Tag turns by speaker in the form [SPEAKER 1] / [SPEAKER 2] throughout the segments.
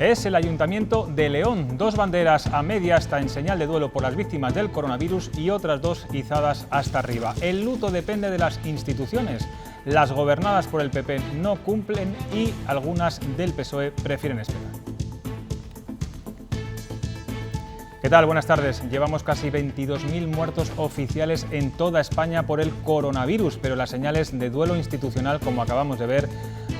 [SPEAKER 1] es el Ayuntamiento de León. 2 banderas a media hasta en señal de duelo por las víctimas del coronavirus y otras 2 izadas hasta arriba. El luto depende de las instituciones. Las gobernadas por el PP no cumplen y algunas del PSOE prefieren esperar. ¿Qué tal? Buenas tardes. Llevamos casi 22.000 muertos oficiales en toda España por el coronavirus, pero las señales de duelo institucional, como acabamos de ver,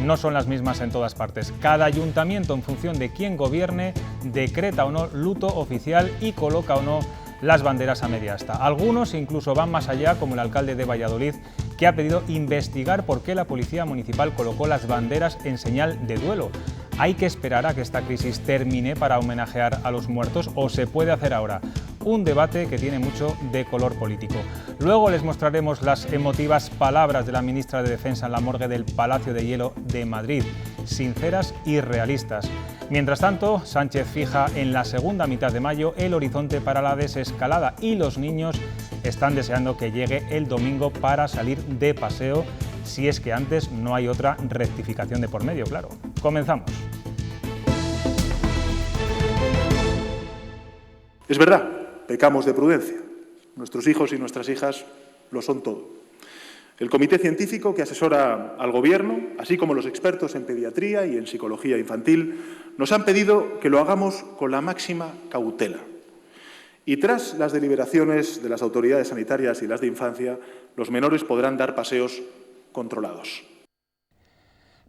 [SPEAKER 1] no son las mismas en todas partes. Cada ayuntamiento, en función de quién gobierne, decreta o no luto oficial y coloca o no las banderas a media asta. Algunos incluso van más allá, como el alcalde de Valladolid, que ha pedido investigar por qué la Policía Municipal colocó las banderas en señal de duelo. ¿Hay que esperar a que esta crisis termine para homenajear a los muertos o se puede hacer ahora? Un debate que tiene mucho de color político. Luego les mostraremos las emotivas palabras de la ministra de Defensa en la morgue del Palacio de Hielo de Madrid, sinceras y realistas. Mientras tanto, Sánchez fija en la segunda mitad de mayo el horizonte para la desescalada y los niños están deseando que llegue el domingo para salir de paseo, si es que antes no hay otra rectificación de por medio, claro. Comenzamos.
[SPEAKER 2] Es verdad, pecamos de prudencia. Nuestros hijos y nuestras hijas lo son todo. El comité científico que asesora al Gobierno, así como los expertos en pediatría y en psicología infantil, nos han pedido que lo hagamos con la máxima cautela. Y tras las deliberaciones de las autoridades sanitarias y las de infancia, los menores podrán dar paseos controlados.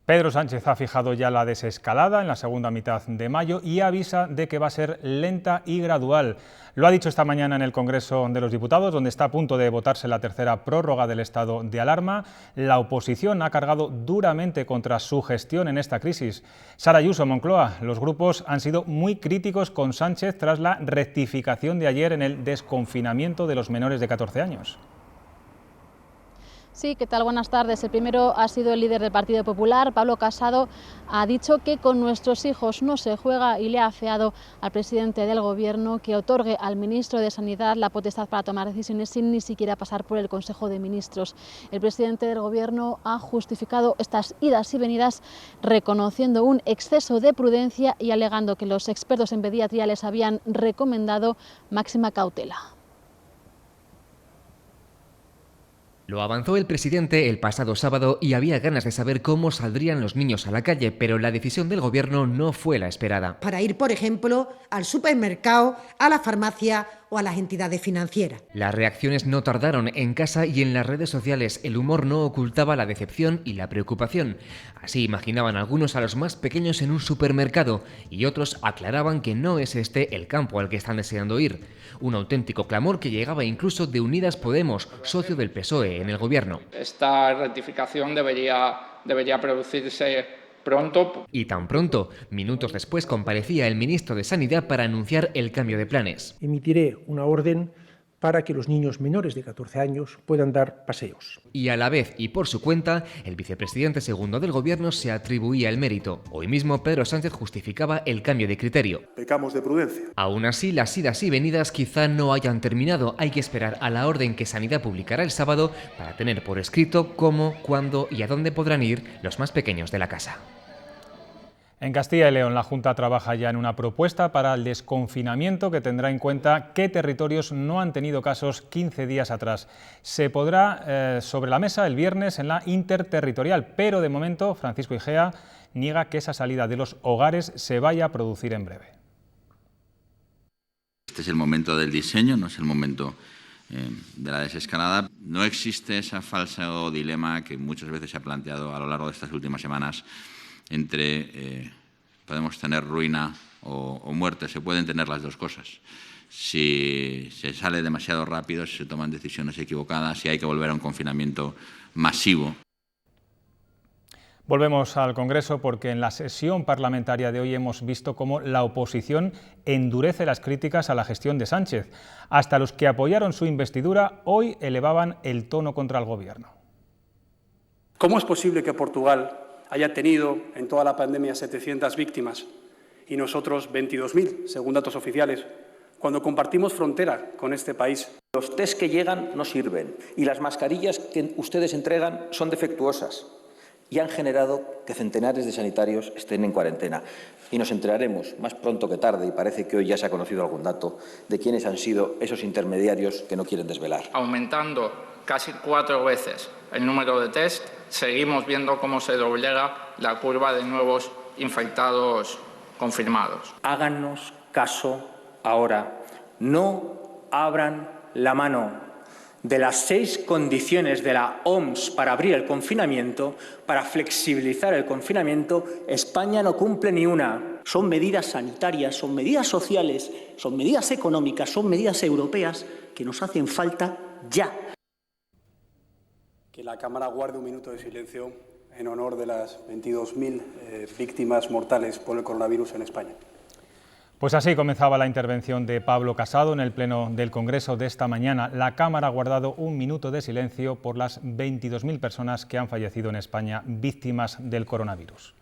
[SPEAKER 1] Pedro Sánchez ha fijado ya la desescalada en la segunda mitad de mayo y avisa de que va a ser lenta y gradual. Lo ha dicho esta mañana en el Congreso de los Diputados, donde está a punto de votarse la tercera prórroga del estado de alarma. La oposición ha cargado duramente contra su gestión en esta crisis. Sara Ayuso, Moncloa, los grupos han sido muy críticos con Sánchez tras la rectificación de ayer en el desconfinamiento de los menores de 14 años.
[SPEAKER 3] Sí, ¿qué tal? Buenas tardes. El primero ha sido el líder del Partido Popular, Pablo Casado, ha dicho que con nuestros hijos no se juega y le ha afeado al presidente del Gobierno que otorgue al ministro de Sanidad la potestad para tomar decisiones sin ni siquiera pasar por el Consejo de Ministros. El presidente del Gobierno ha justificado estas idas y venidas reconociendo un exceso de prudencia y alegando que los expertos en pediatría les habían recomendado máxima cautela.
[SPEAKER 4] Lo avanzó el presidente el pasado sábado y había ganas de saber cómo saldrían los niños a la calle, pero la decisión del Gobierno no fue la esperada.
[SPEAKER 5] Para ir, por ejemplo, al supermercado, a la farmacia o a las entidades financieras.
[SPEAKER 4] Las reacciones no tardaron. En casa y en las redes sociales el humor no ocultaba la decepción y la preocupación. Así imaginaban algunos a los más pequeños en un supermercado y otros aclaraban que no es este el campo al que están deseando ir. Un auténtico clamor que llegaba incluso de Unidas Podemos, socio del PSOE en el Gobierno.
[SPEAKER 6] Esta rectificación debería producirse pronto.
[SPEAKER 4] Y tan pronto, minutos después, comparecía el ministro de Sanidad para anunciar el cambio de planes.
[SPEAKER 7] Emitiré una orden para que los niños menores de 14 años puedan dar paseos.
[SPEAKER 4] Y a la vez, y por su cuenta, el vicepresidente segundo del Gobierno se atribuía el mérito. Hoy mismo Pedro Sánchez justificaba el cambio de criterio.
[SPEAKER 2] Pecamos de prudencia.
[SPEAKER 4] Aún así, las idas y venidas quizá no hayan terminado. Hay que esperar a la orden que Sanidad publicará el sábado para tener por escrito cómo, cuándo y a dónde podrán ir los más pequeños de la casa.
[SPEAKER 1] En Castilla y León, la Junta trabaja ya en una propuesta para el desconfinamiento que tendrá en cuenta qué territorios no han tenido casos 15 días atrás. Se pondrá sobre la mesa el viernes en la interterritorial, pero de momento Francisco Igea niega que esa salida de los hogares se vaya a producir en breve.
[SPEAKER 8] Este es el momento del diseño, no es el momento de la desescalada. No existe ese falso dilema que muchas veces se ha planteado a lo largo de estas últimas semanas entre podemos tener ruina o muerte. Se pueden tener las dos cosas. Si se sale demasiado rápido, si se toman decisiones equivocadas, si hay que volver a un confinamiento masivo.
[SPEAKER 1] Volvemos al Congreso porque en la sesión parlamentaria de hoy hemos visto cómo la oposición endurece las críticas a la gestión de Sánchez. Hasta los que apoyaron su investidura hoy elevaban el tono contra el Gobierno.
[SPEAKER 9] ¿Cómo es posible que Portugal haya tenido en toda la pandemia 700 víctimas y nosotros 22.000, según datos oficiales, cuando compartimos frontera con este país?
[SPEAKER 10] Los test que llegan no sirven y las mascarillas que ustedes entregan son defectuosas. y han generado que centenares de sanitarios estén en cuarentena. Y nos enteraremos, más pronto que tarde, y parece que hoy ya se ha conocido algún dato, de quiénes han sido esos intermediarios que no quieren desvelar.
[SPEAKER 6] Aumentando casi 4 veces el número de test, seguimos viendo cómo se doblega la curva de nuevos infectados confirmados.
[SPEAKER 11] Háganos caso ahora. No abran la mano. De las 6 condiciones de la OMS para abrir el confinamiento, para flexibilizar el confinamiento, España no cumple ni una.
[SPEAKER 12] Son medidas sanitarias, son medidas sociales, son medidas económicas, son medidas europeas que nos hacen falta ya.
[SPEAKER 9] Que la Cámara guarde un minuto de silencio en honor de las 22.000 víctimas mortales por el coronavirus en España.
[SPEAKER 1] Pues así comenzaba la intervención de Pablo Casado en el Pleno del Congreso de esta mañana. La Cámara ha guardado un minuto de silencio por las 22.000 personas que han fallecido en España víctimas del coronavirus.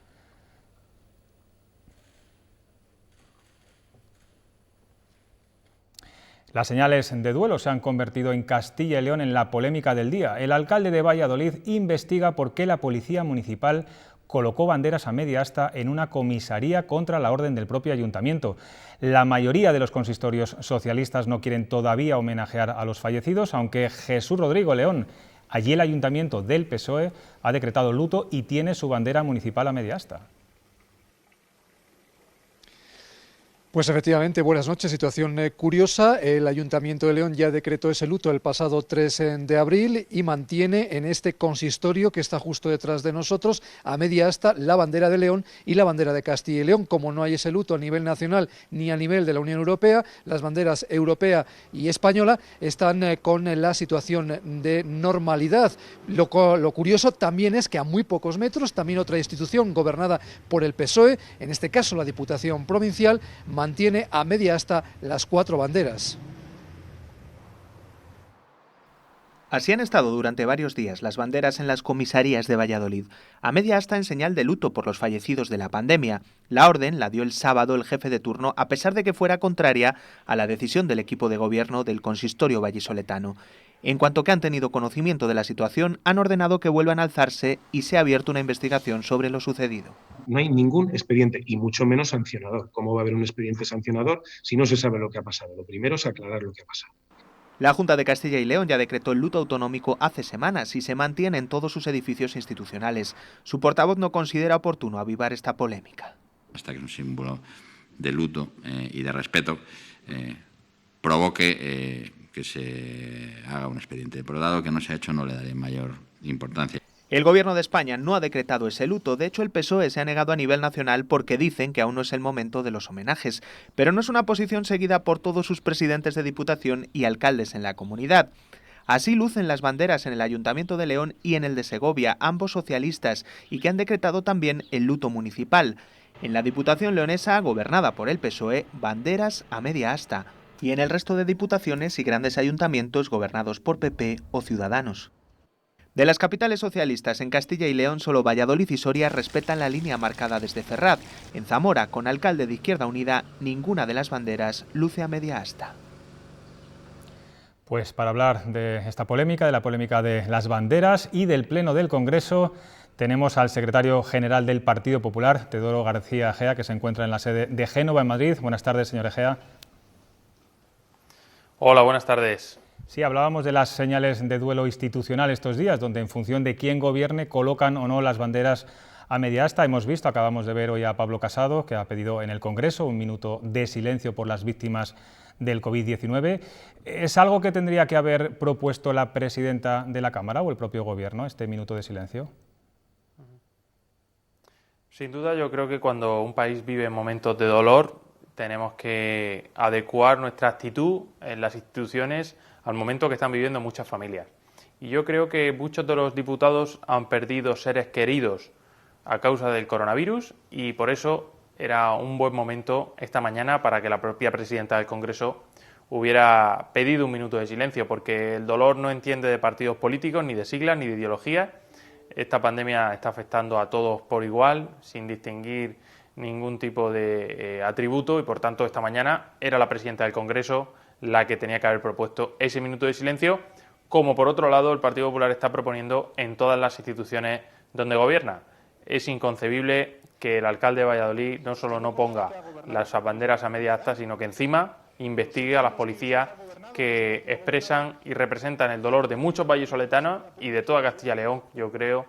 [SPEAKER 1] Las señales de duelo se han convertido en Castilla y León en la polémica del día. El alcalde de Valladolid investiga por qué la Policía Municipal colocó banderas a media asta en una comisaría contra la orden del propio ayuntamiento. La mayoría de los consistorios socialistas no quieren todavía homenajear a los fallecidos, aunque Jesús Rodrigo León, allí el ayuntamiento del PSOE, ha decretado luto y tiene su bandera municipal a media asta.
[SPEAKER 13] Pues efectivamente, buenas noches. Situación curiosa. El Ayuntamiento de León ya decretó ese luto el pasado 3 de abril y mantiene en este consistorio que está justo detrás de nosotros a media asta la bandera de León y la bandera de Castilla y León. Como no hay ese luto a nivel nacional ni a nivel de la Unión Europea, las banderas europea y española están con la situación de normalidad. Lo curioso también es que a muy pocos metros también otra institución gobernada por el PSOE, en este caso la Diputación Provincial, mantiene a media asta las 4 banderas.
[SPEAKER 14] Así han estado durante varios días las banderas en las comisarías de Valladolid, a media asta en señal de luto por los fallecidos de la pandemia. La orden la dio el sábado el jefe de turno, a pesar de que fuera contraria a la decisión del equipo de gobierno del consistorio vallisoletano. En cuanto que han tenido conocimiento de la situación, han ordenado que vuelvan a alzarse y se ha abierto una investigación sobre lo sucedido.
[SPEAKER 15] No hay ningún expediente, y mucho menos sancionador. ¿Cómo va a haber un expediente sancionador si no se sabe lo que ha pasado? Lo primero es aclarar lo que ha pasado.
[SPEAKER 14] La Junta de Castilla y León ya decretó el luto autonómico hace semanas y se mantiene en todos sus edificios institucionales. Su portavoz no considera oportuno avivar esta polémica.
[SPEAKER 8] Hasta que un símbolo de luto y de respeto provoque que se haga un expediente. Pero dado que no se ha hecho, no le daré mayor importancia.
[SPEAKER 14] El Gobierno de España no ha decretado ese luto. De hecho, el PSOE se ha negado a nivel nacional porque dicen que aún no es el momento de los homenajes. Pero no es una posición seguida por todos sus presidentes de Diputación y alcaldes en la comunidad. Así lucen las banderas en el Ayuntamiento de León y en el de Segovia, ambos socialistas, y que han decretado también el luto municipal. En la Diputación leonesa, gobernada por el PSOE, banderas a media asta. Y en el resto de diputaciones y grandes ayuntamientos gobernados por PP o Ciudadanos. De las capitales socialistas en Castilla y León, solo Valladolid y Soria respetan la línea marcada desde Ferraz. En Zamora, con alcalde de Izquierda Unida, ninguna de las banderas luce a media asta.
[SPEAKER 1] Pues para hablar de esta polémica, de la polémica de las banderas y del Pleno del Congreso, tenemos al secretario general del Partido Popular, Teodoro García Egea, que se encuentra en la sede de Génova, en Madrid. Buenas tardes, señor Egea.
[SPEAKER 16] Hola, buenas tardes.
[SPEAKER 1] Sí, hablábamos de las señales de duelo institucional estos días, donde en función de quién gobierne colocan o no las banderas a media asta. Hemos visto, acabamos de ver hoy a Pablo Casado, que ha pedido en el Congreso un minuto de silencio por las víctimas del COVID-19. ¿Es algo que tendría que haber propuesto la presidenta de la Cámara o el propio Gobierno, este minuto de silencio?
[SPEAKER 16] Sin duda, yo creo que cuando un país vive momentos de dolor, tenemos que adecuar nuestra actitud en las instituciones al momento que están viviendo muchas familias. Y yo creo que muchos de los diputados han perdido seres queridos a causa del coronavirus y por eso era un buen momento esta mañana para que la propia presidenta del Congreso hubiera pedido un minuto de silencio, porque el dolor no entiende de partidos políticos, ni de siglas, ni de ideologías. Esta pandemia está afectando a todos por igual, sin distinguir ningún tipo de atributo, y por tanto esta mañana era la presidenta del Congreso la que tenía que haber propuesto ese minuto de silencio, como por otro lado el Partido Popular está proponiendo en todas las instituciones donde gobierna. Es inconcebible que el alcalde de Valladolid no solo no ponga las banderas a media asta, sino que encima investigue a las policías que expresan y representan el dolor de muchos vallisoletanos y de toda Castilla y León, yo creo,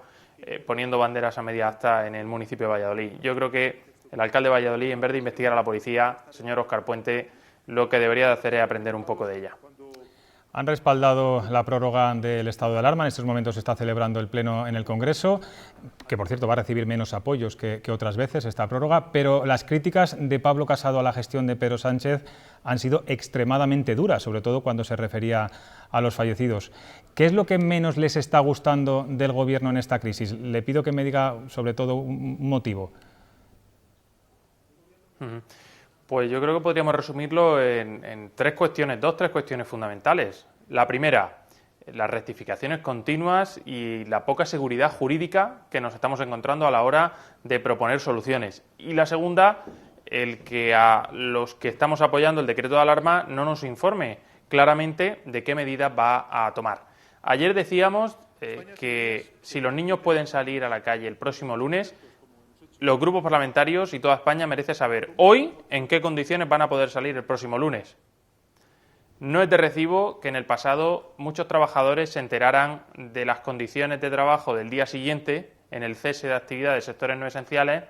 [SPEAKER 16] poniendo banderas a media asta en el municipio de Valladolid. Yo creo que el alcalde de Valladolid, en vez de investigar a la policía, señor Óscar Puente, lo que debería de hacer es aprender un poco de ella.
[SPEAKER 1] Han respaldado la prórroga del estado de alarma. En estos momentos se está celebrando el pleno en el Congreso, que por cierto va a recibir menos apoyos que otras veces esta prórroga, pero las críticas de Pablo Casado a la gestión de Pedro Sánchez han sido extremadamente duras, sobre todo cuando se refería a los fallecidos. ¿Qué es lo que menos les está gustando del Gobierno en esta crisis? Le pido que me diga sobre todo un motivo.
[SPEAKER 16] Pues yo creo que podríamos resumirlo en tres cuestiones fundamentales. La primera, las rectificaciones continuas y la poca seguridad jurídica que nos estamos encontrando a la hora de proponer soluciones. Y la segunda, el que a los que estamos apoyando el decreto de alarma no nos informe claramente de qué medidas va a tomar. Ayer decíamos que si los niños pueden salir a la calle el próximo lunes, los grupos parlamentarios y toda España merece saber hoy en qué condiciones van a poder salir el próximo lunes. No es de recibo que en el pasado muchos trabajadores se enteraran de las condiciones de trabajo del día siguiente en el cese de actividades de sectores no esenciales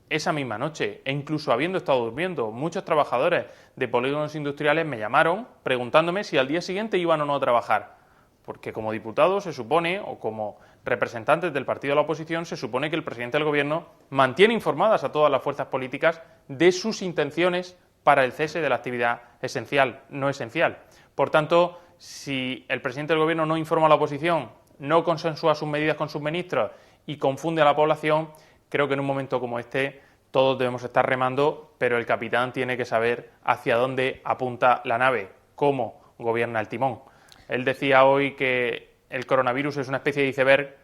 [SPEAKER 16] esa misma noche, e incluso habiendo estado durmiendo. Muchos trabajadores de polígonos industriales me llamaron preguntándome si al día siguiente iban o no a trabajar, porque como diputados se supone, o como representantes del partido de la oposición, se supone que el presidente del Gobierno mantiene informadas a todas las fuerzas políticas de sus intenciones para el cese de la actividad esencial, no esencial. Por tanto, si el presidente del Gobierno no informa a la oposición, no consensúa sus medidas con sus ministros y confunde a la población, creo que en un momento como este todos debemos estar remando, pero el capitán tiene que saber hacia dónde apunta la nave, cómo gobierna el timón. Él decía hoy que el coronavirus es una especie de iceberg,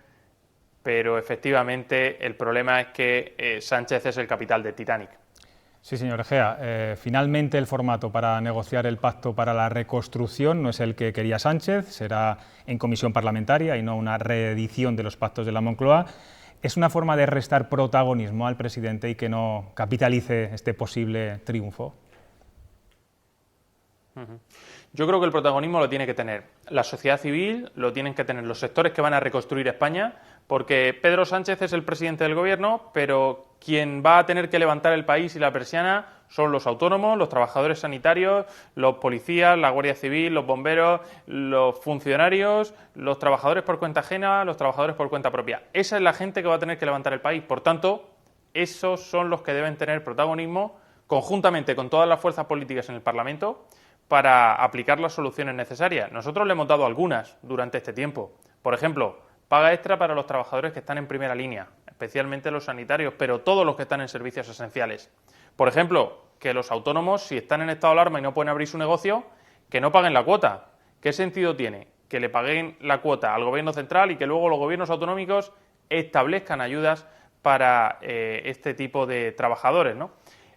[SPEAKER 16] pero efectivamente el problema es que Sánchez es el capitán del Titanic.
[SPEAKER 1] Sí, señor Egea. Finalmente el formato para negociar el pacto para la reconstrucción no es el que quería Sánchez, será en comisión parlamentaria y no una reedición de los pactos de la Moncloa. ¿Es una forma de restar protagonismo al presidente y que no capitalice este posible triunfo?
[SPEAKER 16] Yo creo que el protagonismo lo tiene que tener la sociedad civil, lo tienen que tener los sectores que van a reconstruir España, porque Pedro Sánchez es el presidente del Gobierno, pero quien va a tener que levantar el país y la persiana son los autónomos, los trabajadores sanitarios, los policías, la Guardia Civil, los bomberos, los funcionarios, los trabajadores por cuenta ajena, los trabajadores por cuenta propia. Esa es la gente que va a tener que levantar el país. Por tanto, esos son los que deben tener protagonismo, conjuntamente con todas las fuerzas políticas en el Parlamento, para aplicar las soluciones necesarias. Nosotros le hemos dado algunas durante este tiempo. Por ejemplo, paga extra para los trabajadores que están en primera línea, especialmente los sanitarios, pero todos los que están en servicios esenciales. Por ejemplo, que los autónomos, si están en estado de alarma y no pueden abrir su negocio, que no paguen la cuota. ¿Qué sentido tiene que le paguen la cuota al Gobierno central y que luego los gobiernos autonómicos establezcan ayudas para este tipo de trabajadores, ¿no?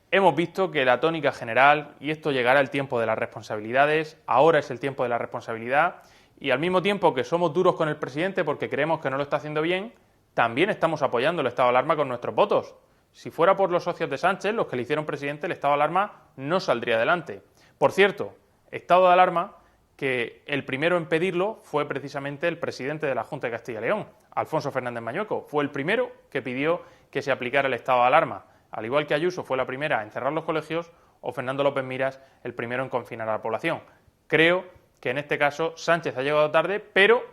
[SPEAKER 16] Hemos visto que la tónica general, y esto llegará el tiempo de las responsabilidades, ahora es el tiempo de la responsabilidad, y al mismo tiempo que somos duros con el presidente porque creemos que no lo está haciendo bien, también estamos apoyando el estado de alarma con nuestros votos. Si fuera por los socios de Sánchez, los que le hicieron presidente, el estado de alarma no saldría adelante. Por cierto, estado de alarma que el primero en pedirlo fue precisamente el presidente de la Junta de Castilla y León, Alfonso Fernández Mañueco. Fue el primero que pidió que se aplicara el estado de alarma. Al igual que Ayuso fue la primera en cerrar los colegios, o Fernando López Miras el primero en confinar a la población. Creo que en este caso Sánchez ha llegado tarde, pero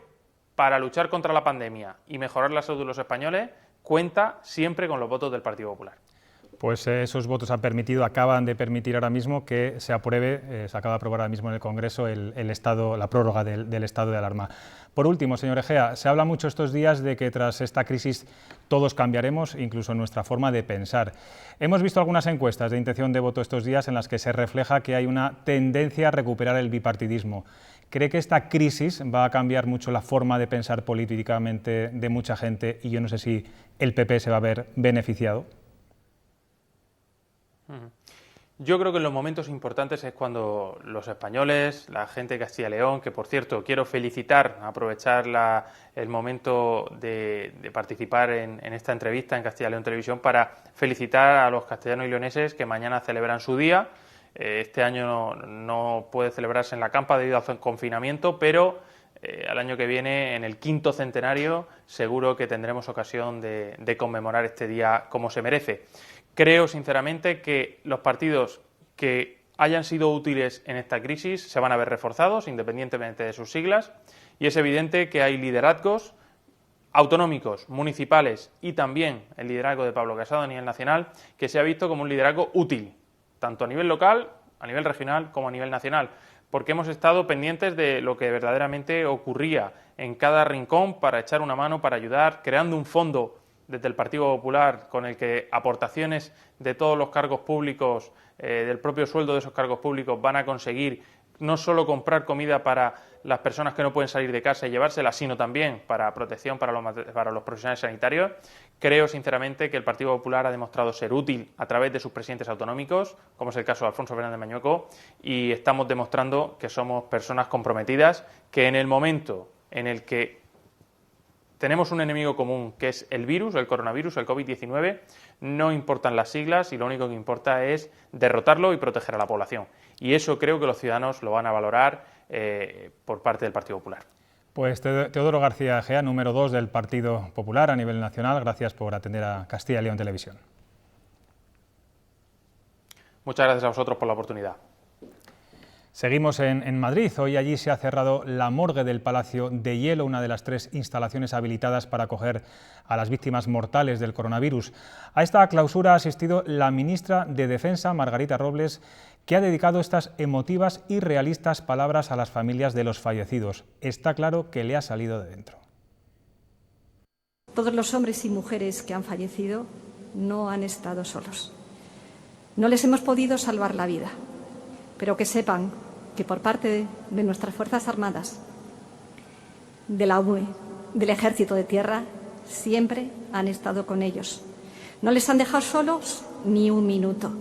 [SPEAKER 16] para luchar contra la pandemia y mejorar la salud de los españoles cuenta siempre con los votos del Partido Popular.
[SPEAKER 1] Pues esos votos acaban de permitir ahora mismo que se apruebe, se acaba de aprobar ahora mismo en el Congreso la prórroga del estado de alarma. Por último, señor Egea, se habla mucho estos días de que tras esta crisis todos cambiaremos, incluso nuestra forma de pensar. Hemos visto algunas encuestas de intención de voto estos días en las que se refleja que hay una tendencia a recuperar el bipartidismo. ¿Cree que esta crisis va a cambiar mucho la forma de pensar políticamente de mucha gente y yo no sé si el PP se va a ver beneficiado?
[SPEAKER 16] Yo creo que en los momentos importantes es cuando los españoles, la gente de Castilla y León, que por cierto quiero felicitar, aprovechar el momento de participar en esta entrevista en Castilla y León Televisión para felicitar a los castellanos y leoneses que mañana celebran su día. Este año no puede celebrarse en la Campa debido al confinamiento, pero al año que viene, en el 5º centenario, seguro que tendremos ocasión de conmemorar este día como se merece. Creo sinceramente que los partidos que hayan sido útiles en esta crisis se van a ver reforzados independientemente de sus siglas, y es evidente que hay liderazgos autonómicos, municipales y también el liderazgo de Pablo Casado a nivel nacional que se ha visto como un liderazgo útil, tanto a nivel local, a nivel regional como a nivel nacional, porque hemos estado pendientes de lo que verdaderamente ocurría en cada rincón para echar una mano, para ayudar, creando un fondo desde el Partido Popular con el que aportaciones de todos los cargos públicos, del propio sueldo de esos cargos públicos, van a conseguir no solo comprar comida para las personas que no pueden salir de casa y llevársela, sino también para protección para los profesionales sanitarios. Creo sinceramente que el Partido Popular ha demostrado ser útil a través de sus presidentes autonómicos, como es el caso de Alfonso Fernández Mañueco, y estamos demostrando que somos personas comprometidas, que en el momento en el que tenemos un enemigo común, que es el virus, el coronavirus, el COVID-19, no importan las siglas y lo único que importa es derrotarlo y proteger a la población. Y eso creo que los ciudadanos lo van a valorar por parte del Partido Popular.
[SPEAKER 1] Pues Teodoro García Egea, número 2 del Partido Popular a nivel nacional, gracias por atender a Castilla y León Televisión.
[SPEAKER 16] Muchas gracias a vosotros por la oportunidad.
[SPEAKER 1] Seguimos en Madrid. Hoy allí se ha cerrado la morgue del Palacio de Hielo, una de las 3 instalaciones habilitadas para acoger a las víctimas mortales del coronavirus. A esta clausura ha asistido la ministra de Defensa, Margarita Robles, que ha dedicado estas emotivas y realistas palabras a las familias de los fallecidos. Está claro que le ha salido de dentro.
[SPEAKER 17] Todos los hombres y mujeres que han fallecido no han estado solos. No les hemos podido salvar la vida, pero que sepan que por parte de nuestras Fuerzas Armadas, de la UE, del Ejército de Tierra, siempre han estado con ellos. No les han dejado solos ni un minuto.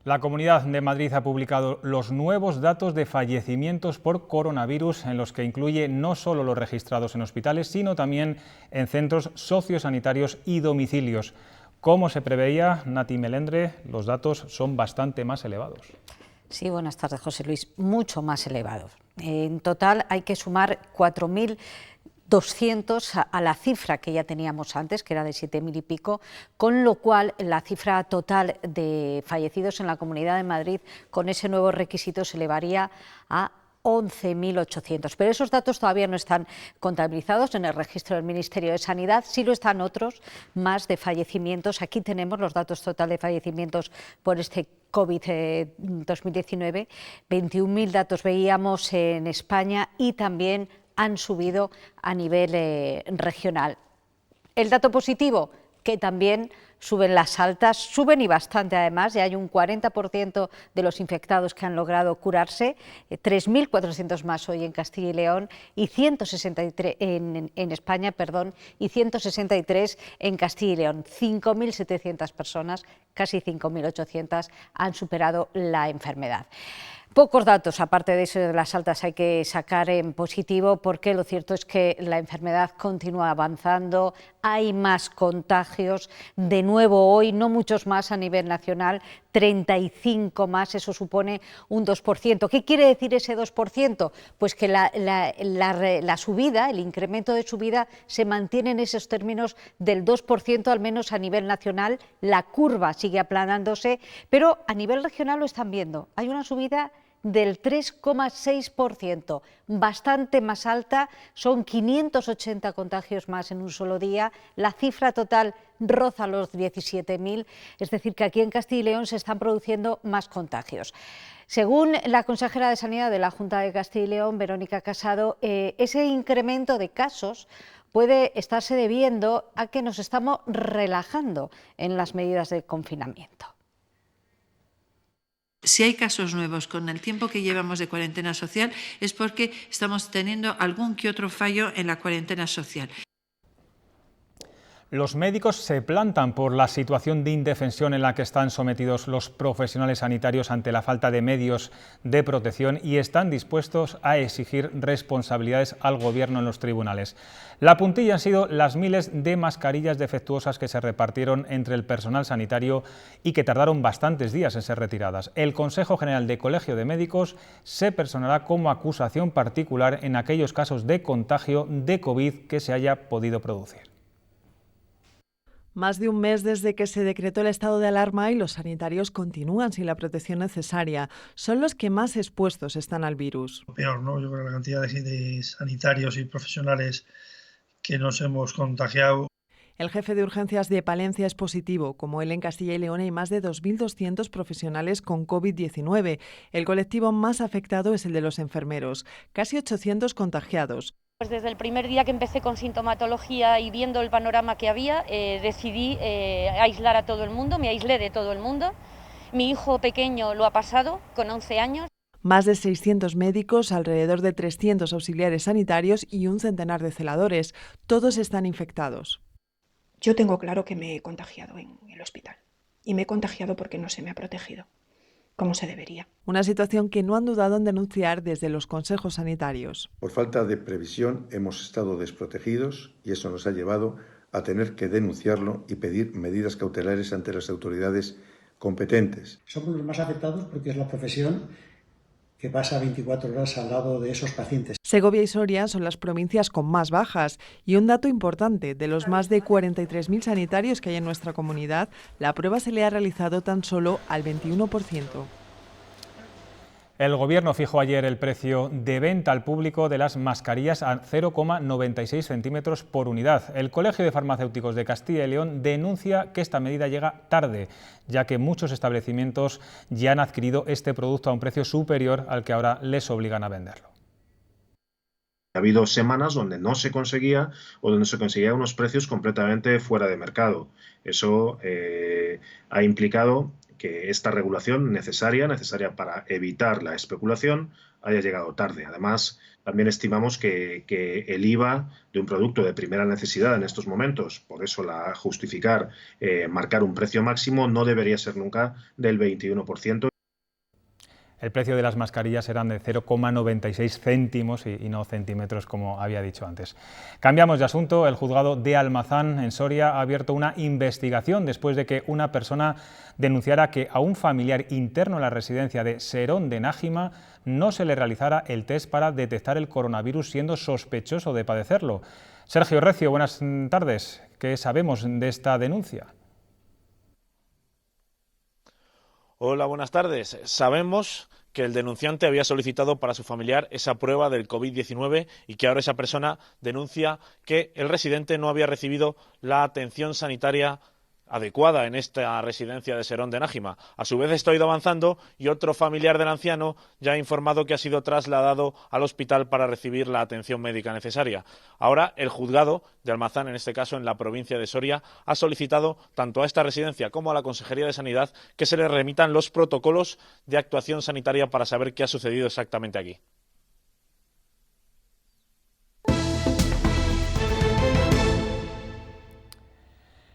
[SPEAKER 1] La Comunidad de Madrid ha publicado los nuevos datos de fallecimientos por coronavirus, en los que incluye no solo los registrados en hospitales, sino también en centros sociosanitarios y domicilios. Como se preveía, Nati Melendre, los datos son bastante más elevados.
[SPEAKER 18] Sí, buenas tardes, José Luis, mucho más elevados. En total hay que sumar 4.200 a la cifra que ya teníamos antes, que era de 7.000 y pico, con lo cual la cifra total de fallecidos en la Comunidad de Madrid con ese nuevo requisito se elevaría a 11.800, pero esos datos todavía no están contabilizados en el registro del Ministerio de Sanidad, sí lo están otros más de fallecimientos. Aquí tenemos los datos total de fallecimientos por este COVID-2019, 21.000 datos veíamos en España y también han subido a nivel regional. El dato positivo, que también suben las altas, suben y bastante además, ya hay un 40% de los infectados que han logrado curarse, 3.400 más hoy en Castilla y León y 163 en España, y 163 en Castilla y León. 5.700 personas, casi 5.800, han superado la enfermedad. Pocos datos, aparte de eso de las altas, hay que sacar en positivo, porque lo cierto es que la enfermedad continúa avanzando, hay más contagios, de nuevo hoy, no muchos más a nivel nacional, 35 más, eso supone un 2%. ¿Qué quiere decir ese 2%? Pues que la subida, el incremento de subida se mantiene en esos términos del 2%, al menos a nivel nacional, la curva sigue aplanándose, pero a nivel regional lo están viendo, hay una subida del 3,6%, bastante más alta, son 580 contagios más en un solo día, la cifra total roza los 17.000, es decir que aquí en Castilla y León se están produciendo más contagios. Según la consejera de Sanidad de la Junta de Castilla y León, Verónica Casado, ese incremento de casos puede estarse debiendo a que nos estamos relajando en las medidas de confinamiento.
[SPEAKER 19] Si hay casos nuevos con el tiempo que llevamos de cuarentena social es porque estamos teniendo algún que otro fallo en la cuarentena social.
[SPEAKER 1] Los médicos se plantan por la situación de indefensión en la que están sometidos los profesionales sanitarios ante la falta de medios de protección y están dispuestos a exigir responsabilidades al Gobierno en los tribunales. La puntilla han sido las miles de mascarillas defectuosas que se repartieron entre el personal sanitario y que tardaron bastantes días en ser retiradas. El Consejo General de Colegio de Médicos se personará como acusación particular en aquellos casos de contagio de COVID que se haya podido producir.
[SPEAKER 20] Más de un mes desde que se decretó el estado de alarma y los sanitarios continúan sin la protección necesaria. Son los que más expuestos están al virus.
[SPEAKER 21] Peor, ¿no? Yo creo que la cantidad de sanitarios y profesionales que nos hemos contagiado.
[SPEAKER 20] El jefe de urgencias de Palencia es positivo. Como él, en Castilla y León hay más de 2.200 profesionales con COVID-19. El colectivo más afectado es el de los enfermeros, casi 800 contagiados.
[SPEAKER 22] Pues desde el primer día que empecé con sintomatología y viendo el panorama que había, decidí aislar a todo el mundo, me aislé de todo el mundo. Mi hijo pequeño lo ha pasado con 11 años.
[SPEAKER 20] Más de 600 médicos, alrededor de 300 auxiliares sanitarios y un centenar de celadores. Todos están infectados.
[SPEAKER 23] Yo tengo claro que me he contagiado en el hospital y me he contagiado porque no se me ha protegido como se debería.
[SPEAKER 20] Una situación que no han dudado en denunciar desde los consejos sanitarios.
[SPEAKER 24] Por falta de previsión hemos estado desprotegidos y eso nos ha llevado a tener que denunciarlo y pedir medidas cautelares ante las autoridades competentes.
[SPEAKER 25] Somos los más afectados porque es la profesión que pasa 24 horas al lado de esos pacientes.
[SPEAKER 20] Segovia y Soria son las provincias con más bajas y un dato importante, de los más de 43.000 sanitarios que hay en nuestra comunidad, la prueba se le ha realizado tan solo al 21%.
[SPEAKER 1] El Gobierno fijó ayer el precio de venta al público de las mascarillas a 0,96 centímetros por unidad. El Colegio de Farmacéuticos de Castilla y León denuncia que esta medida llega tarde, ya que muchos establecimientos ya han adquirido este producto a un precio superior al que ahora les obligan a venderlo.
[SPEAKER 15] Ha habido semanas donde no se conseguía o donde se conseguía unos precios completamente fuera de mercado. Eso ha implicado que esta regulación necesaria para evitar la especulación haya llegado tarde. Además, también estimamos que el IVA de un producto de primera necesidad en estos momentos, por eso marcar un precio máximo, no debería ser nunca del 21%.
[SPEAKER 1] El precio de las mascarillas eran de 0,96 céntimos y no centímetros, como había dicho antes. Cambiamos de asunto. El juzgado de Almazán, en Soria, ha abierto una investigación después de que una persona denunciara que a un familiar interno en la residencia de Serón de Nájima no se le realizara el test para detectar el coronavirus, siendo sospechoso de padecerlo. Sergio Recio, buenas tardes. ¿Qué sabemos de esta denuncia?
[SPEAKER 26] Hola, buenas tardes. Sabemos que el denunciante había solicitado para su familiar esa prueba del COVID-19 y que ahora esa persona denuncia que el residente no había recibido la atención sanitaria adecuada en esta residencia de Serón de Nájima. A su vez, esto ha ido avanzando y otro familiar del anciano ya ha informado que ha sido trasladado al hospital para recibir la atención médica necesaria. Ahora, el juzgado de Almazán, en este caso en la provincia de Soria, ha solicitado tanto a esta residencia como a la Consejería de Sanidad que se le remitan los protocolos de actuación sanitaria para saber qué ha sucedido exactamente aquí.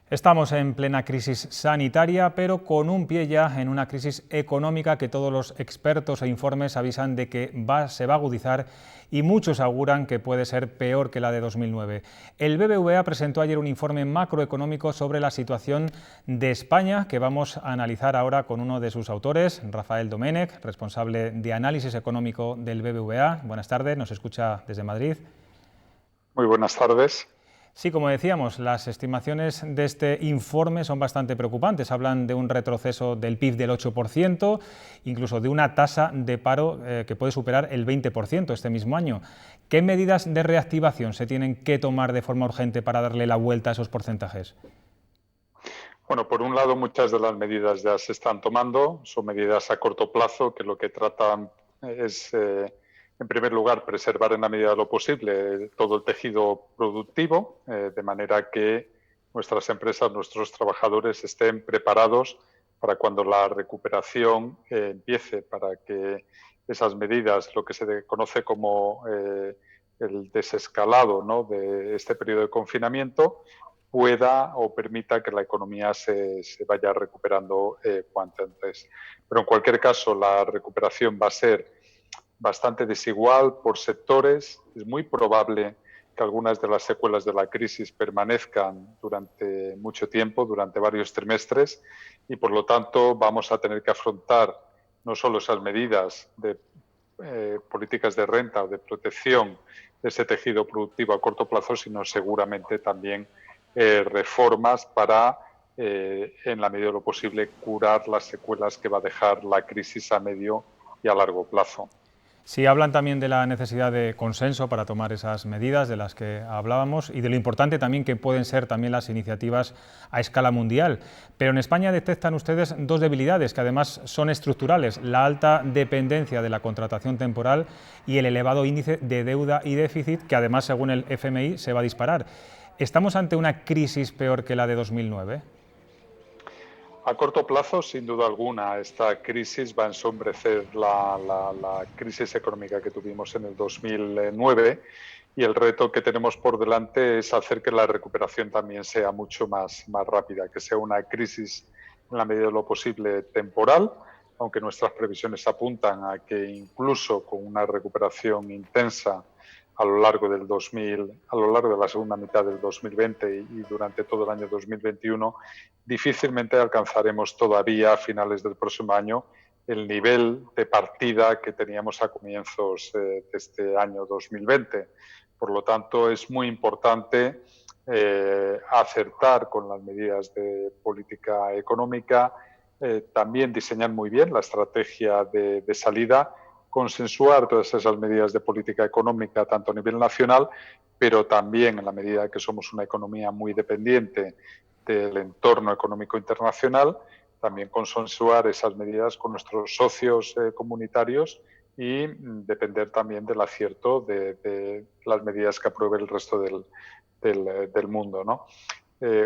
[SPEAKER 1] Estamos en plena crisis sanitaria, pero con un pie ya en una crisis económica que todos los expertos e informes avisan de que se va a agudizar y muchos auguran que puede ser peor que la de 2009. El BBVA presentó ayer un informe macroeconómico sobre la situación de España que vamos a analizar ahora con uno de sus autores, Rafael Domènech, responsable de análisis económico del BBVA. Buenas tardes, nos escucha desde Madrid.
[SPEAKER 27] Muy buenas tardes.
[SPEAKER 1] Sí, como decíamos, las estimaciones de este informe son bastante preocupantes. Hablan de un retroceso del PIB del 8%, incluso de una tasa de paro que puede superar el 20% este mismo año. ¿Qué medidas de reactivación se tienen que tomar de forma urgente para darle la vuelta a esos porcentajes?
[SPEAKER 27] Bueno, por un lado, muchas de las medidas ya se están tomando. Son medidas a corto plazo que lo que tratan es... en primer lugar, preservar en la medida de lo posible todo el tejido productivo, de manera que nuestras empresas, nuestros trabajadores estén preparados para cuando la recuperación empiece, para que esas medidas, lo que se conoce como el desescalado, ¿no?, de este periodo de confinamiento, pueda o permita que la economía se vaya recuperando cuanto antes. Pero en cualquier caso, la recuperación va a ser bastante desigual por sectores. Es muy probable que algunas de las secuelas de la crisis permanezcan durante mucho tiempo, durante varios trimestres, y por lo tanto vamos a tener que afrontar no solo esas medidas de políticas de renta o de protección de ese tejido productivo a corto plazo, sino seguramente también reformas para, en la medida de lo posible, curar las secuelas que va a dejar la crisis a medio y a largo plazo.
[SPEAKER 1] Sí, hablan también de la necesidad de consenso para tomar esas medidas de las que hablábamos y de lo importante también que pueden ser también las iniciativas a escala mundial. Pero en España detectan ustedes dos debilidades que además son estructurales: la alta dependencia de la contratación temporal y el elevado índice de deuda y déficit, que además, según el FMI, se va a disparar. ¿Estamos ante una crisis peor que la de 2009?
[SPEAKER 27] A corto plazo, sin duda alguna, esta crisis va a ensombrecer la crisis económica que tuvimos en el 2009, y el reto que tenemos por delante es hacer que la recuperación también sea mucho más rápida, que sea una crisis en la medida de lo posible temporal, aunque nuestras previsiones apuntan a que incluso con una recuperación intensa a lo largo de la segunda mitad del 2020 y durante todo el año 2021, difícilmente alcanzaremos todavía a finales del próximo año el nivel de partida que teníamos a comienzos de este año 2020. Por lo tanto, es muy importante acertar con las medidas de política económica, también diseñar muy bien la estrategia de salida, consensuar todas esas medidas de política económica tanto a nivel nacional, pero también en la medida que somos una economía muy dependiente del entorno económico internacional, también consensuar esas medidas con nuestros socios comunitarios y depender también del acierto de las medidas que apruebe el resto del mundo, ¿no?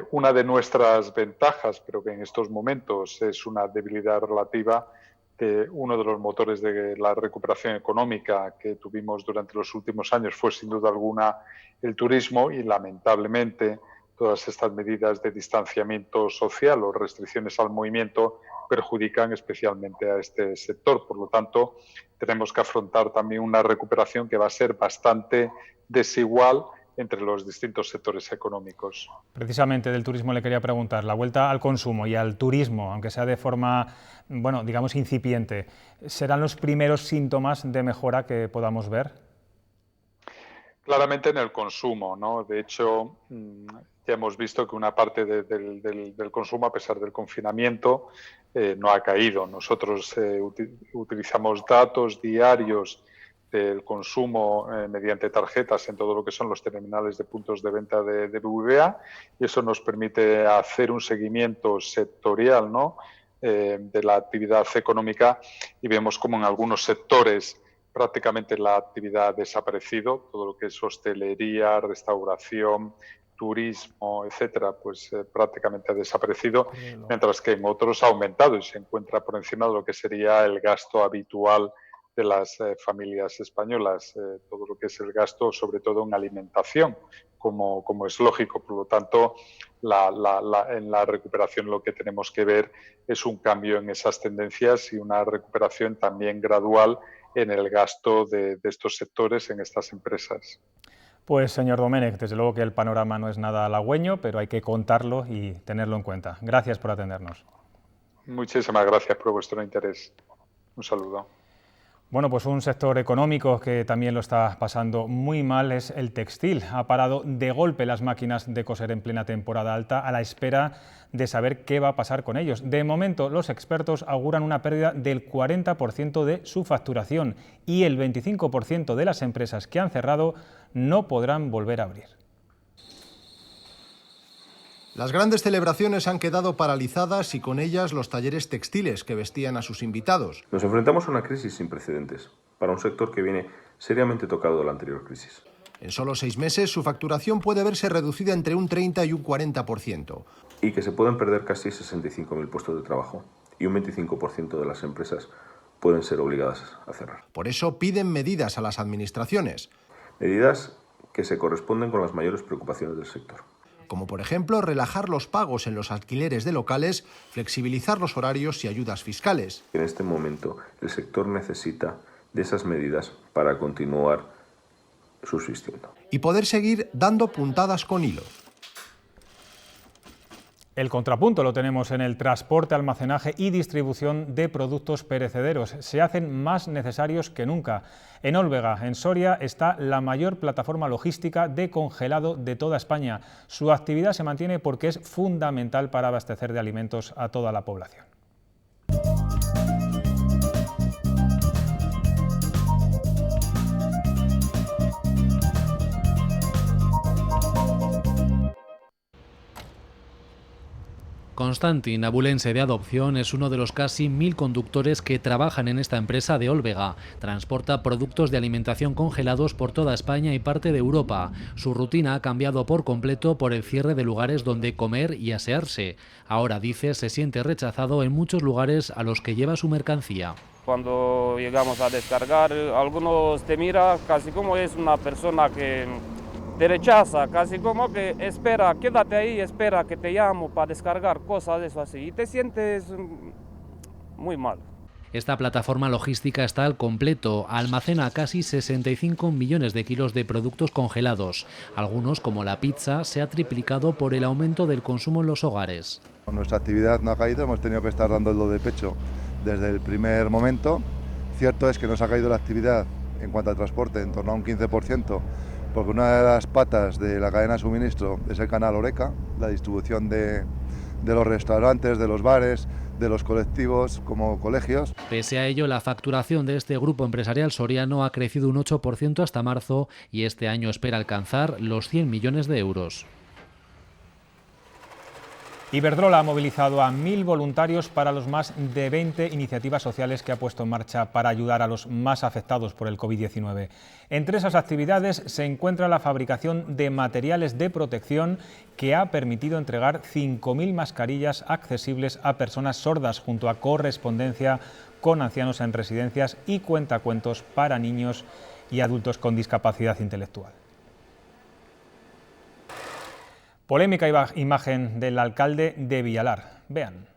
[SPEAKER 27] Una de nuestras ventajas, pero que en estos momentos es una debilidad relativa, que uno de los motores de la recuperación económica que tuvimos durante los últimos años fue sin duda alguna el turismo, y lamentablemente todas estas medidas de distanciamiento social o restricciones al movimiento perjudican especialmente a este sector. Por lo tanto, tenemos que afrontar también una recuperación que va a ser bastante desigual entre los distintos sectores económicos.
[SPEAKER 1] Precisamente del turismo le quería preguntar, la vuelta al consumo y al turismo, aunque sea de forma, bueno, digamos incipiente, ¿serán los primeros síntomas de mejora que podamos ver?
[SPEAKER 27] Claramente en el consumo, ¿no? De hecho, ya hemos visto que una parte del consumo, a pesar del confinamiento, no ha caído. Nosotros utilizamos datos diarios del consumo mediante tarjetas en todo lo que son los terminales de puntos de venta de BBVA, y eso nos permite hacer un seguimiento sectorial, ¿no?, de la actividad económica, y vemos como en algunos sectores prácticamente la actividad ha desaparecido, todo lo que es hostelería, restauración, turismo, etcétera, pues prácticamente ha desaparecido, mientras que en otros ha aumentado y se encuentra por encima de lo que sería el gasto habitual de las familias españolas, todo lo que es el gasto, sobre todo en alimentación, como es lógico. Por lo tanto, en la recuperación lo que tenemos que ver es un cambio en esas tendencias y una recuperación también gradual en el gasto de estos sectores, en estas empresas.
[SPEAKER 1] Pues, señor Domènech, desde luego que el panorama no es nada halagüeño, pero hay que contarlo y tenerlo en cuenta. Gracias por atendernos.
[SPEAKER 27] Muchísimas gracias por vuestro interés. Un saludo.
[SPEAKER 1] Bueno, pues un sector económico que también lo está pasando muy mal es el textil. Ha parado de golpe las máquinas de coser en plena temporada alta a la espera de saber qué va a pasar con ellos. De momento, los expertos auguran una pérdida del 40% de su facturación y el 25% de las empresas que han cerrado no podrán volver a abrir.
[SPEAKER 2] Las grandes celebraciones han quedado paralizadas y con ellas los talleres textiles que vestían a sus invitados.
[SPEAKER 3] Nos enfrentamos a una crisis sin precedentes para un sector que viene seriamente tocado de la anterior crisis.
[SPEAKER 2] En solo 6 meses su facturación puede verse reducida entre un 30 y un 40%.
[SPEAKER 3] Y que se pueden perder casi 65.000 puestos de trabajo y un 25% de las empresas pueden ser obligadas a cerrar.
[SPEAKER 2] Por eso piden medidas a las administraciones.
[SPEAKER 3] Medidas que se corresponden con las mayores preocupaciones del sector.
[SPEAKER 2] como por ejemplo relajar los pagos en los alquileres de locales, flexibilizar los horarios y ayudas fiscales.
[SPEAKER 3] En este momento el sector necesita de esas medidas para continuar subsistiendo.
[SPEAKER 2] Y poder seguir dando puntadas con hilo.
[SPEAKER 1] El contrapunto lo tenemos en el transporte, almacenaje y distribución de productos perecederos. Se hacen más necesarios que nunca. En Olvega, en Soria, está la mayor plataforma logística de congelado de toda España. Su actividad se mantiene porque es fundamental para abastecer de alimentos a toda la población.
[SPEAKER 4] Constantin, abulense de adopción, es uno de los casi 1000 conductores que trabajan en esta empresa de Olvega. Transporta productos de alimentación congelados por toda España y parte de Europa. Su rutina ha cambiado por completo por el cierre de lugares donde comer y asearse. Ahora, dice, se siente rechazado en muchos lugares a los que lleva su mercancía.
[SPEAKER 5] Cuando llegamos a descargar, algunos te miran casi como es una persona que te rechaza, casi como que espera, quédate ahí, espera que te llamo para descargar cosas, eso así, y te sientes muy mal.
[SPEAKER 4] Esta plataforma logística está al completo, almacena casi 65 millones de kilos de productos congelados. Algunos, como la pizza, se ha triplicado por el aumento del consumo en los hogares.
[SPEAKER 6] Nuestra actividad no ha caído, hemos tenido que estar dándolo de pecho desde el primer momento. Cierto es que nos ha caído la actividad en cuanto al transporte en torno a un 15%, porque una de las patas de la cadena de suministro es el canal Horeca, la distribución de los restaurantes, de los bares, de los colectivos como colegios.
[SPEAKER 4] Pese a ello, la facturación de este grupo empresarial soriano ha crecido un 8% hasta marzo y este año espera alcanzar los 100 millones de euros.
[SPEAKER 1] Iberdrola ha movilizado a 1000 voluntarios para los más de 20 iniciativas sociales que ha puesto en marcha para ayudar a los más afectados por el COVID-19. Entre esas actividades se encuentra la fabricación de materiales de protección que ha permitido entregar 5.000 mascarillas accesibles a personas sordas, junto a correspondencia con ancianos en residencias y cuentacuentos para niños y adultos con discapacidad intelectual. Polémica imagen del alcalde de Villalar. Vean.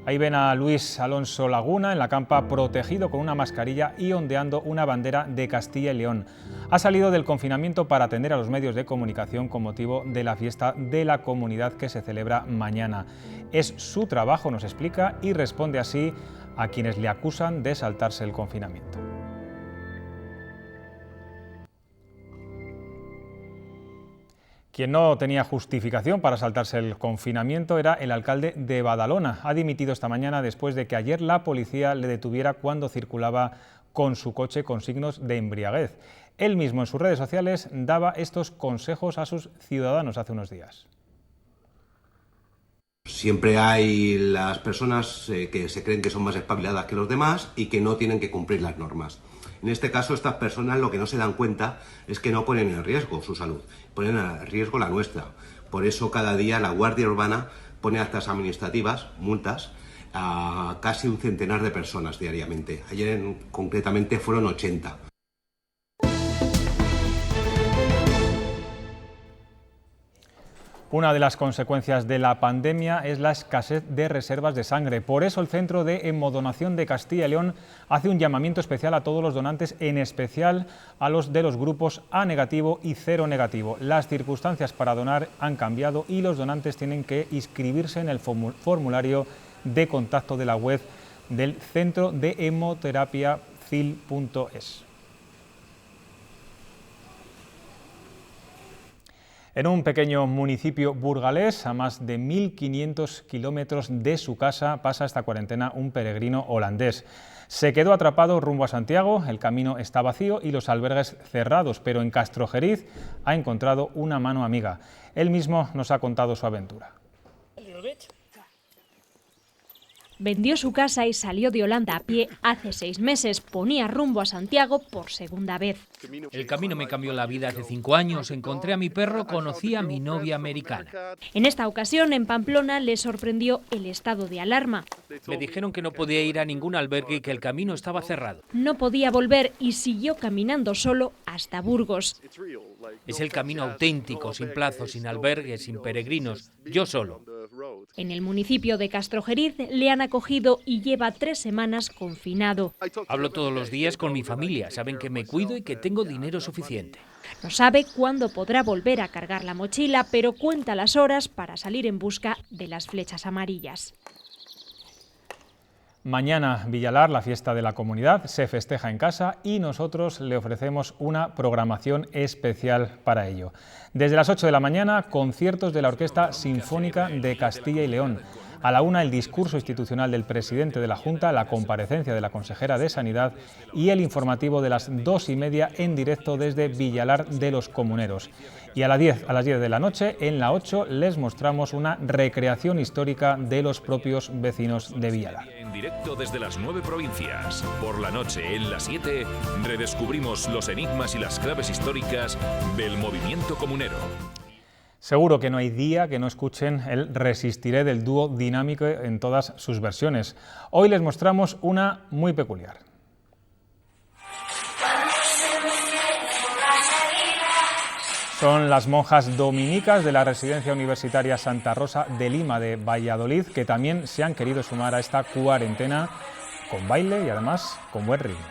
[SPEAKER 1] Ahí ven a Luis Alonso Laguna en la campa protegido con una mascarilla y ondeando una bandera de Castilla y León. Ha salido del confinamiento para atender a los medios de comunicación con motivo de la fiesta de la comunidad que se celebra mañana. Es su trabajo, nos explica, y responde así a quienes le acusan de saltarse el confinamiento. Quien no tenía justificación para saltarse el confinamiento era el alcalde de Badalona. Ha dimitido esta mañana después de que ayer la policía le detuviera cuando circulaba con su coche con signos de embriaguez. Él mismo en sus redes sociales daba estos consejos a sus ciudadanos hace unos días.
[SPEAKER 7] Siempre hay las personas que se creen que son más espabiladas que los demás y que no tienen que cumplir las normas. En este caso, estas personas lo que no se dan cuenta es que no ponen en riesgo su salud, ponen en riesgo la nuestra. Por eso cada día la Guardia Urbana pone actas administrativas, multas, a casi un centenar de personas diariamente. Ayer concretamente fueron 80.
[SPEAKER 1] Una de las consecuencias de la pandemia es la escasez de reservas de sangre. Por eso el Centro de Hemodonación de Castilla y León hace un llamamiento especial a todos los donantes, en especial a los de los grupos A negativo y 0 negativo. Las circunstancias para donar han cambiado y los donantes tienen que inscribirse en el formulario de contacto de la web del Centro de Hemoterapia CIL.es. En un pequeño municipio burgalés, a más de 1.500 kilómetros de su casa, pasa esta cuarentena un peregrino holandés. Se quedó atrapado rumbo a Santiago, el camino está vacío y los albergues cerrados, pero en Castrojeriz ha encontrado una mano amiga. Él mismo nos ha contado su aventura.
[SPEAKER 10] Vendió su casa y salió de Holanda a pie hace 6 meses. Ponía rumbo a Santiago por segunda vez.
[SPEAKER 11] El camino me cambió la vida hace 5 años. Encontré a mi perro, conocí a mi novia americana.
[SPEAKER 10] En esta ocasión, en Pamplona, le sorprendió el estado de alarma.
[SPEAKER 11] Me dijeron que no podía ir a ningún albergue y que el camino estaba cerrado.
[SPEAKER 10] No podía volver y siguió caminando solo hasta Burgos.
[SPEAKER 11] Es el camino auténtico, sin plazos, sin albergues, sin peregrinos, yo solo.
[SPEAKER 10] En el municipio de Castrojeriz le han acogido y lleva 3 semanas confinado.
[SPEAKER 11] Hablo todos los días con mi familia, saben que me cuido y que tengo dinero suficiente.
[SPEAKER 10] No sabe cuándo podrá volver a cargar la mochila, pero cuenta las horas para salir en busca de las flechas amarillas.
[SPEAKER 1] Mañana Villalar, la fiesta de la comunidad, se festeja en casa y nosotros le ofrecemos una programación especial para ello. Desde las 8 de la mañana, conciertos de la Orquesta Sinfónica de Castilla y León. A la 1, el discurso institucional del presidente de la Junta, la comparecencia de la consejera de Sanidad y el informativo de las 2:30 en directo desde Villalar de los Comuneros. Y a las 10 de la noche, en la 8, les mostramos una recreación histórica de los propios vecinos de Villalar.
[SPEAKER 8] En directo desde las 9 provincias. Por la noche, en las 7, redescubrimos los enigmas y las claves históricas del movimiento comunero.
[SPEAKER 1] Seguro que no hay día que no escuchen el Resistiré del dúo Dinámico en todas sus versiones. Hoy les mostramos una muy peculiar. Son las monjas dominicas de la Residencia Universitaria Santa Rosa de Lima de Valladolid, que también se han querido sumar a esta cuarentena con baile y además con buen ritmo.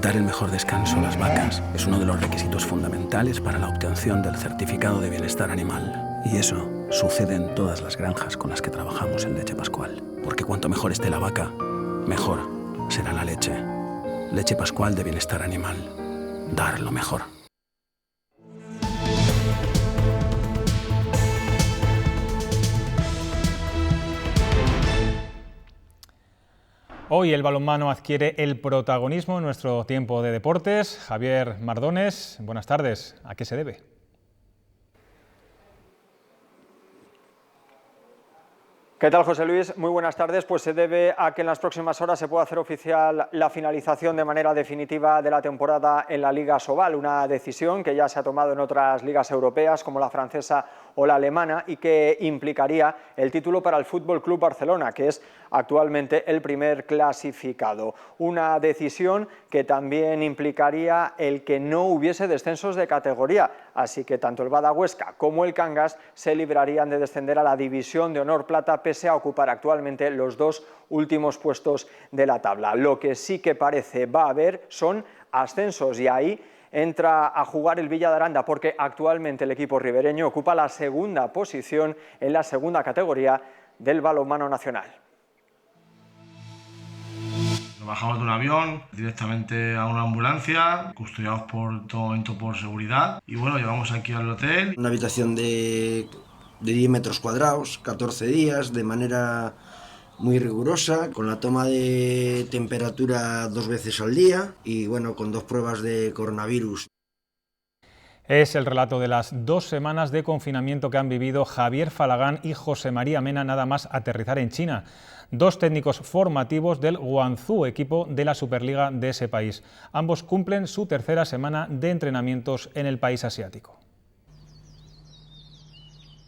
[SPEAKER 9] Dar el mejor descanso a las vacas es uno de los requisitos fundamentales para la obtención del certificado de bienestar animal. Y eso sucede en todas las granjas con las que trabajamos en Leche Pascual. Porque cuanto mejor esté la vaca, mejor será la leche. Leche Pascual de bienestar animal. Dar lo mejor.
[SPEAKER 1] Hoy el balonmano adquiere el protagonismo en nuestro tiempo de deportes. Javier Mardones, buenas tardes. ¿A qué se debe?
[SPEAKER 12] ¿Qué tal, José Luis? Muy buenas tardes. Pues se debe a que en las próximas horas se pueda hacer oficial la finalización de manera definitiva de la temporada en la Liga Sobal, una decisión que ya se ha tomado en otras ligas europeas como la francesa o la alemana y que implicaría el título para el Fútbol Club Barcelona, que es actualmente el primer clasificado. Una decisión que también implicaría el que no hubiese descensos de categoría, así que tanto el Bada Huesca como el Cangas se librarían de descender a la División de Honor Plata pese a ocupar actualmente los 2 últimos puestos de la tabla. Lo que sí que parece va a haber son ascensos y ahí entra a jugar el Villa de Aranda porque actualmente el equipo ribereño ocupa la segunda posición en la segunda categoría del balonmano nacional.
[SPEAKER 13] Nos bajamos de un avión directamente a una ambulancia, custodiados por todo momento por seguridad y bueno, llegamos aquí al hotel.
[SPEAKER 14] Una habitación de 10 metros cuadrados, 14 días, de manera muy rigurosa, con la toma de temperatura 2 veces al día y bueno, con 2 pruebas de coronavirus.
[SPEAKER 1] Es el relato de las 2 semanas de confinamiento que han vivido Javier Falagán y José María Mena nada más aterrizar en China. 2 técnicos formativos del Guangzhou, equipo de la Superliga de ese país. Ambos cumplen su 3ª semana de entrenamientos en el país asiático.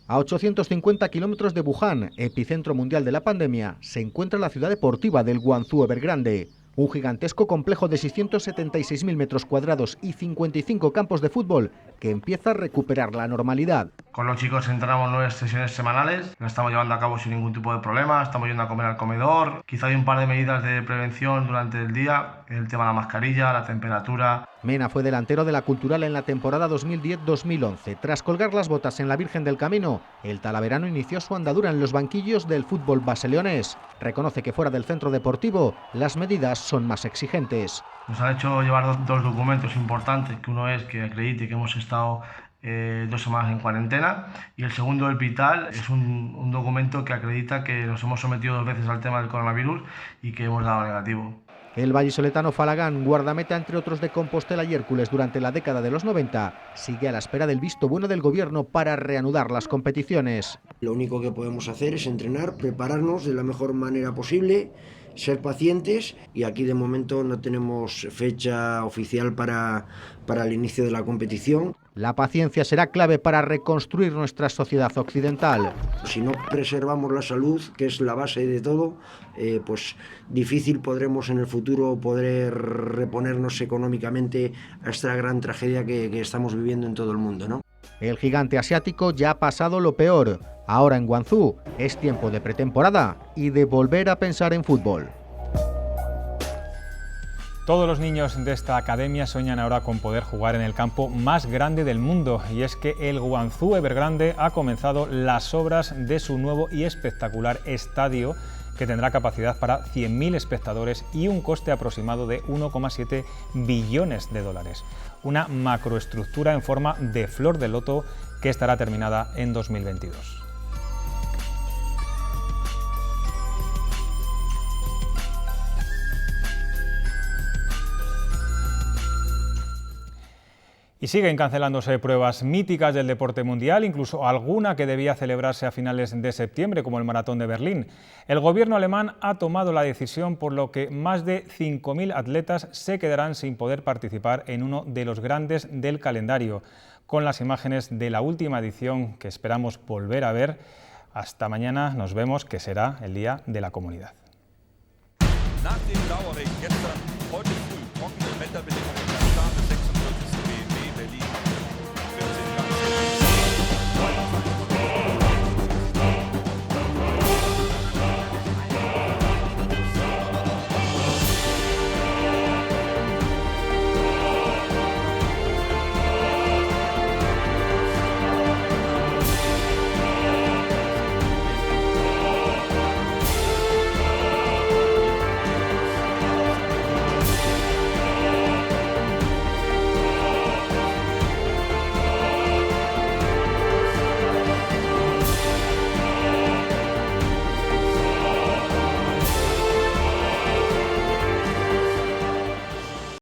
[SPEAKER 16] A 850 kilómetros de Wuhan, epicentro mundial de la pandemia, se encuentra la ciudad deportiva del Guangzhou Evergrande. Un gigantesco complejo de 676.000 metros cuadrados y 55 campos de fútbol que empieza a recuperar la normalidad.
[SPEAKER 13] Con los chicos entrenamos 9 sesiones semanales, las estamos llevando a cabo sin ningún tipo de problema, estamos yendo a comer al comedor, quizá hay un par de medidas de prevención durante el día, el tema de la mascarilla, la temperatura.
[SPEAKER 16] Mena fue delantero de la Cultural en la temporada 2010-2011. Tras colgar las botas en la Virgen del Camino, el talaverano inició su andadura en los banquillos del fútbol base leonés. Reconoce que fuera del centro deportivo las medidas son más exigentes.
[SPEAKER 13] Nos han hecho llevar 2 documentos importantes, que uno es que acredite que hemos estado 2 semanas en cuarentena y el segundo, el vital, es un documento que acredita que nos hemos sometido 2 veces al tema del coronavirus y que hemos dado negativo.
[SPEAKER 16] El vallisoletano Falagán, guardameta entre otros de Compostela y Hércules durante la década de los 90, sigue a la espera del visto bueno del gobierno para reanudar las competiciones.
[SPEAKER 14] Lo único que podemos hacer es entrenar, prepararnos de la mejor manera posible, ser pacientes, y aquí de momento no tenemos fecha oficial para el inicio de la competición.
[SPEAKER 16] La paciencia será clave para reconstruir nuestra sociedad occidental.
[SPEAKER 14] Si no preservamos la salud, que es la base de todo, pues difícil podremos en el futuro poder reponernos económicamente a esta gran tragedia que estamos viviendo en todo el mundo, ¿no?
[SPEAKER 16] El gigante asiático ya ha pasado lo peor. Ahora en Guangzhou es tiempo de pretemporada y de volver a pensar en fútbol.
[SPEAKER 1] Todos los niños de esta academia sueñan ahora con poder jugar en el campo más grande del mundo, y es que el Guangzhou Evergrande ha comenzado las obras de su nuevo y espectacular estadio, que tendrá capacidad para 100.000 espectadores y un coste aproximado de 1,7 billones de dólares. Una macroestructura en forma de flor de loto que estará terminada en 2022. Y siguen cancelándose pruebas míticas del deporte mundial, incluso alguna que debía celebrarse a finales de septiembre, como el Maratón de Berlín. El gobierno alemán ha tomado la decisión, por lo que más de 5.000 atletas se quedarán sin poder participar en uno de los grandes del calendario. Con las imágenes de la última edición que esperamos volver a ver, hasta mañana nos vemos, que será el Día de la Comunidad.